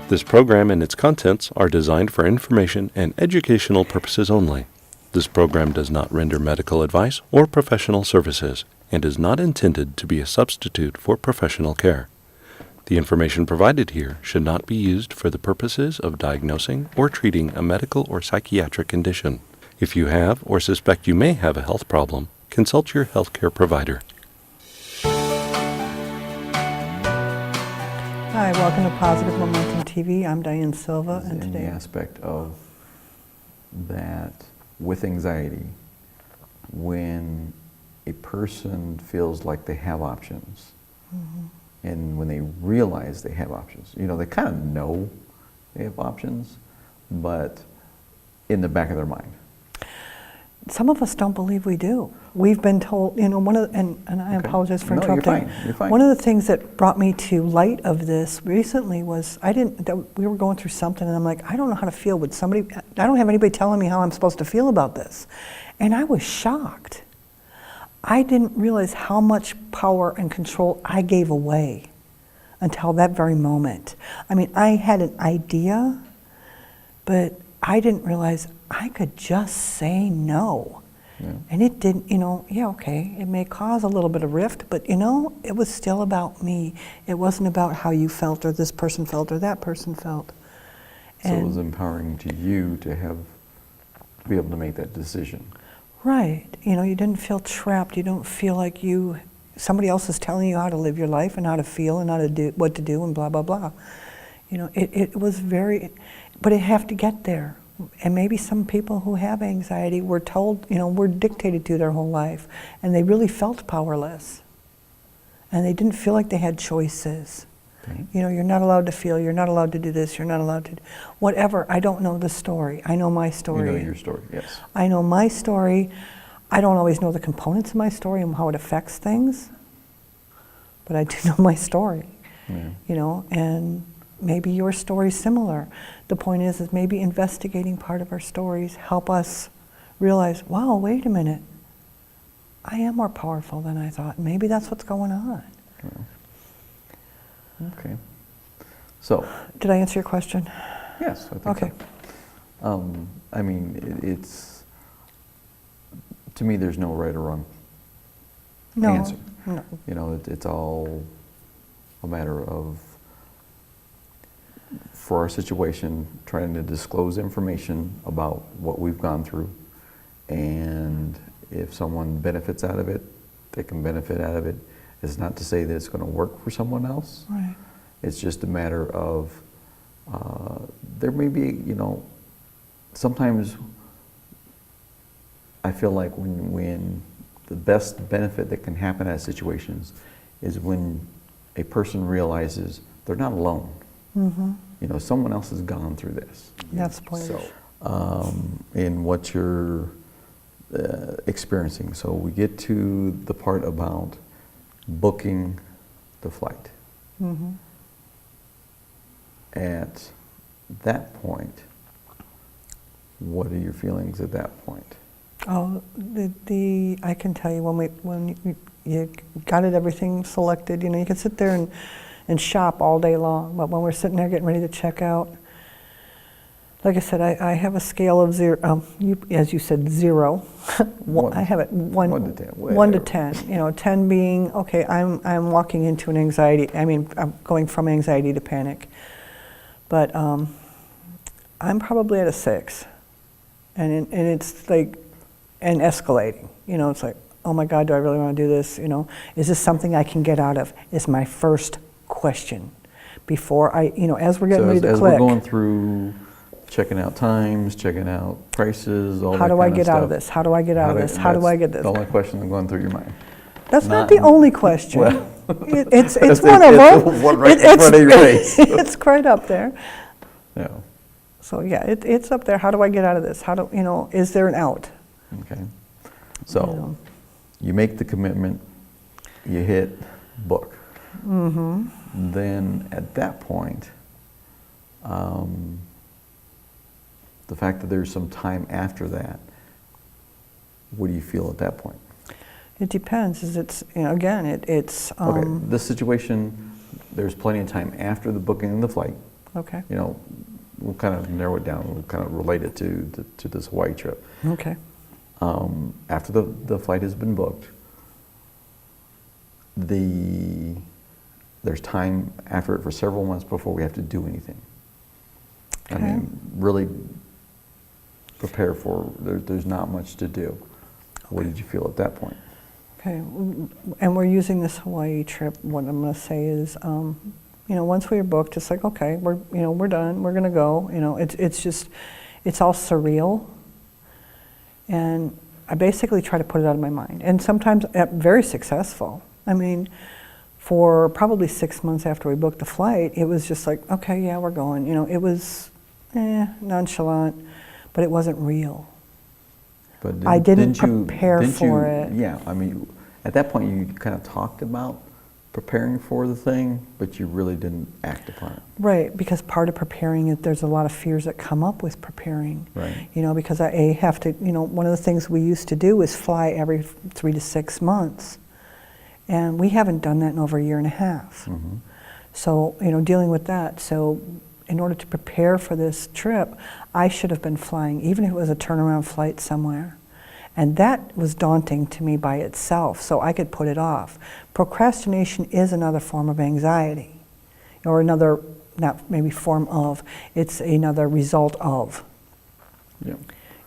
This program and its contents are designed for information and educational purposes only. This program does not render medical advice or professional services and is not intended to be a substitute for professional care. The information provided here should not be used for the purposes of diagnosing or treating a medical or psychiatric condition. If you have or suspect you may have a health problem, consult your healthcare provider. Hi, welcome to Positive Momentum TV. I'm Diane Silva, and In the today aspect of that with anxiety, when a person feels like they have options, and when they realize they have options, they kind of know they have options, but in the back of their mind. some of us don't believe we do. We've been told, and I apologize for interrupting. You're fine. You're fine. One of the things that brought me to light of this recently was we were going through something, and I'm like, I don't know how to feel with somebody. I don't have anybody telling me how I'm supposed to feel about this, and I was shocked. I didn't realize how much power and control I gave away until that very moment. I mean, I had an idea, but I didn't realize I could just say no. Yeah. And it didn't, okay, it may cause a little bit of rift, but it was still about me. It wasn't about how you felt or this person felt or that person felt. So it was empowering to you to be able to make that decision. Right. You didn't feel trapped. You don't feel like somebody else is telling you how to live your life and how to feel and how to do what to do and blah, blah, blah. It was but it have to get there. And maybe some people who have anxiety were told, were dictated to their whole life, and they really felt powerless. And they didn't feel like they had choices. Okay. You're not allowed to feel, you're not allowed to do this, you're not allowed to whatever. I don't know the story. I know my story. You know your story, yes. I know my story. I don't always know the components of my story and how it affects things, but I do know my story. Yeah. And maybe your story's similar. The point is maybe investigating part of our stories help us realize, wow, wait a minute. I am more powerful than I thought. Maybe that's what's going on. Yeah. Okay. So. Did I answer your question? Yes, I think okay. So. I mean, it's, to me, there's no right or wrong answer. No. It's all a matter of, for our situation, trying to disclose information about what we've gone through, and if someone benefits out of it, they can benefit out of it. It's not to say that it's going to work for someone else. Right. It's just a matter of, there may be, sometimes I feel like when the best benefit that can happen out of situations is when a person realizes they're not alone. Mm-hmm. Someone else has gone through this. That's the point. So, in what you're experiencing. So we get to the part about booking the flight. Mm-hmm. At that point, what are your feelings at that point? Oh, I can tell you when you got everything selected, you can sit there and shop all day long, but when we're sitting there getting ready to check out, like I said, I have a scale of 0, as you said, 0. I have it 1 to 10. 1 to 10. 10 being, okay, I'm walking into an anxiety, I'm going from anxiety to panic. But I'm probably at a 6. And it's like, and escalating. It's like, oh my God, do I really want to do this? Is this something I can get out of? Is my first question before as we're getting ready to as click. We're going through checking out times, checking out prices, all that How do I get stuff. out of this? How do I get out of this? How do I get this? The only question that's going through your mind. That's not the only question. Well, it's one of them. One right in front of your face. It's right up there. Yeah. So yeah, it's up there. How do I get out of this? Is there an out? Okay. So you make the commitment, you hit book. Mm-hmm. Then at that point, the fact that there's some time after that, what do you feel at that point? It depends. It's okay, this situation, there's plenty of time after the booking of the flight. Okay. You know, we'll kind of narrow it down. We'll kind of relate it to this Hawaii trip. Okay. After the flight has been booked, there's time after it for several months before we have to do anything. I Okay. mean, really prepare for, there's not much to do. What did you feel at that point? Okay, and we're using this Hawaii trip. What I'm going to say is, you know, once we were booked, it's like, okay, we're done. We're going to go. You know, it's just, it's all surreal, and I basically try to put it out of my mind. And sometimes I'm very successful. I mean, for probably 6 months after we booked the flight, it was just like, okay, yeah, we're going. You know, it was nonchalant, but it wasn't real. But I didn't prepare for it. Yeah, I mean, at that point you kind of talked about preparing for the thing, but you really didn't act upon it. Right, because part of preparing it, there's a lot of fears that come up with preparing. Right. You know, because I have to, you know, one of the things we used to do is fly every 3 to 6 months. And we haven't done that in over 1.5 years. Mm-hmm. So, you know, dealing with that. So, in order to prepare for this trip, I should have been flying, even if it was a turnaround flight somewhere. And that was daunting to me by itself, so I could put it off. Procrastination is another form of anxiety, or another, not maybe form of, it's another result of. Yeah.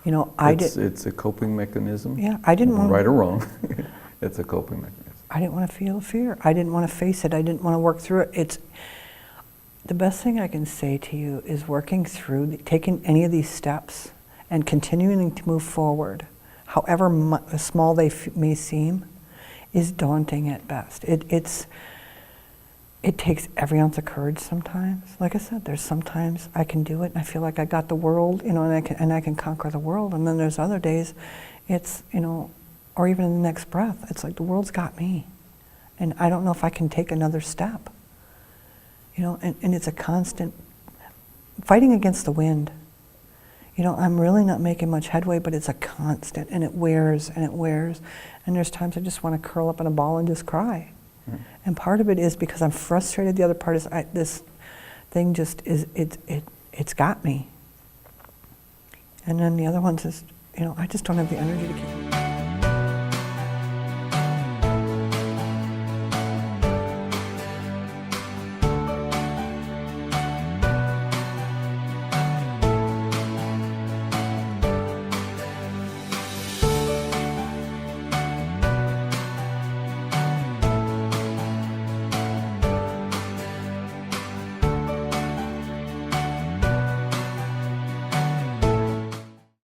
You know, It's a coping mechanism. Yeah, I didn't want to. Right or wrong, it's a coping mechanism. I didn't want to feel fear. I didn't want to face it. I didn't want to work through it. It's the best thing I can say to you is working through, taking any of these steps and continuing to move forward, however small they may seem, is daunting at best. It takes every ounce of courage sometimes. Like I said, there's sometimes I can do it and I feel like I got the world, you know, and I can conquer the world. And then there's other days, it's, you know, or even in the next breath, it's like the world's got me. And I don't know if I can take another step. You know, and it's a constant fighting against the wind. You know, I'm really not making much headway, but it's a constant, and it wears and it wears. And there's times I just want to curl up in a ball and just cry. Mm. And part of it is because I'm frustrated. The other part is this thing just is, it's got me. And then the other one's just, you know, I just don't have the energy to keep